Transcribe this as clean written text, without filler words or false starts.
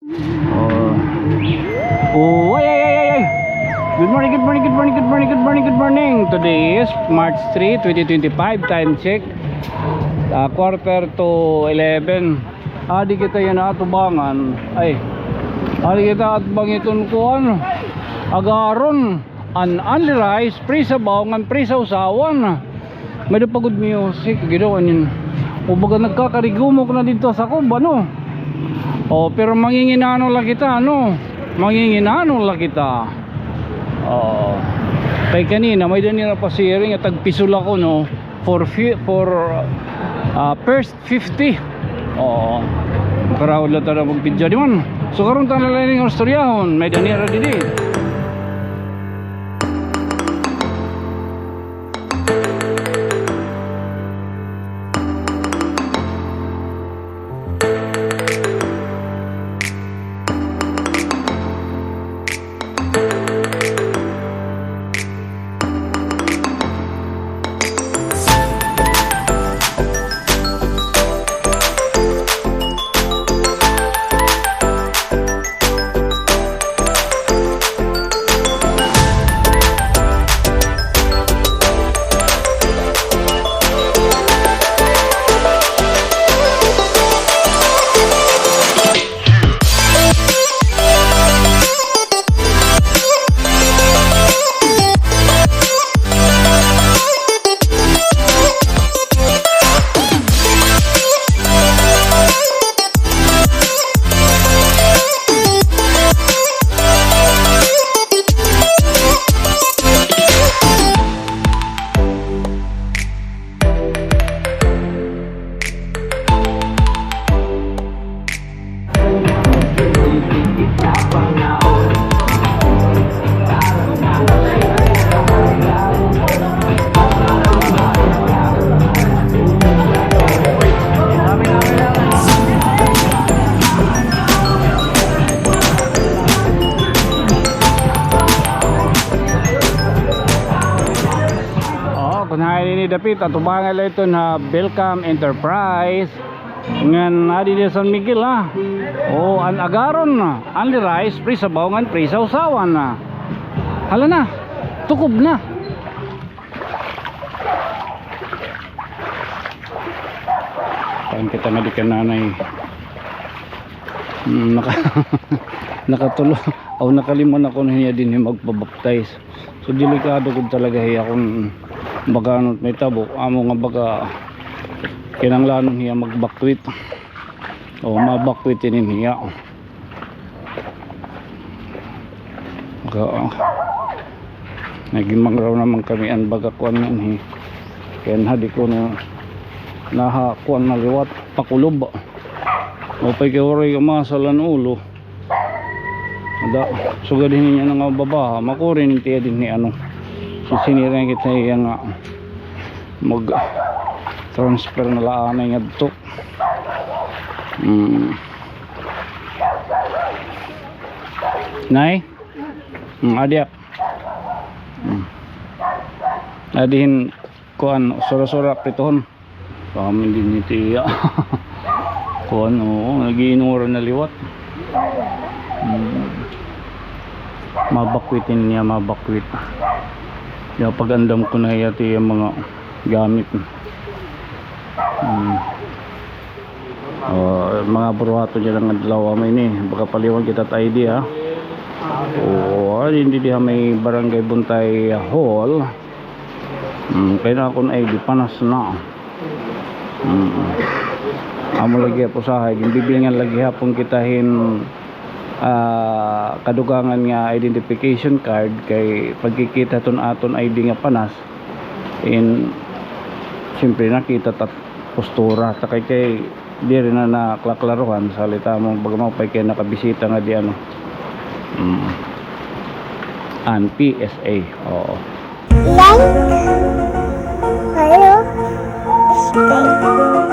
Oh, ay. Good morning. Today is March 3, 2025. Time check. Quarter to 11. Adi kita yan atubangan. Adi kita atbangiton ko ano. Agaron. An only rice. Pre-sabaw. Ngan pre-sausawan. May pagod music. Ginawa yun. O baga nagkakarigumok na dito sa kuba no. Oh, pero manginginano lang kita no. Manginginano lang kita. Oh. Kay kanina may danira pa sharing at tagpisul ako no for first 50. Oh. Karawad lang tayo magpidya di man. So karon ta na lang ng storyahon, may danira didi. Dapit atubangan lang ito na Belcam Enterprise ngan adi di San Miguel ha. Oh, an agaron na only rice pre-sabaw ngan pre-sausawan na. Hala na, tukob na. Paano kita na di ka nanay nakatulo o nakalimon ako na niya din yung magpabaptize. So delikado ko talaga hiya kung baga ano may tabo amo nga baga kinanglanon niya magbakwit o mabakwitin niya naging mangraw naman kami ang baga kuan yan kaya hadi ko na nahakuan na liwat pakulob o pa'y kawaray kamasalan ulo sugadin niya nga babaha makurin yung tiya din ni ano sinirang kita yung mag transfer na laan nga ito nay adiak adihin kuan sura-sura pritohon kami din ni tiya kuan o nagiinura na liwat mabakwitin niya mabakwit yung pagandam ko na yati yung mga gamit mga buruhato niya lang adlaw may ni baka paliwan kita tayo di ha hindi diha may barangay Buntay Hall kaya na ako na di panas na amo lagi po sa hay bibilingan lagi hapon kitahin kadugangan nga identification card kay pagkikita ton aton ID nga panas siyempre nakita tat postura takay kay di rin na naklaklaruhan salita mo bagamaw pay kay nakabisita nga di ano an PSA oo like kayo stay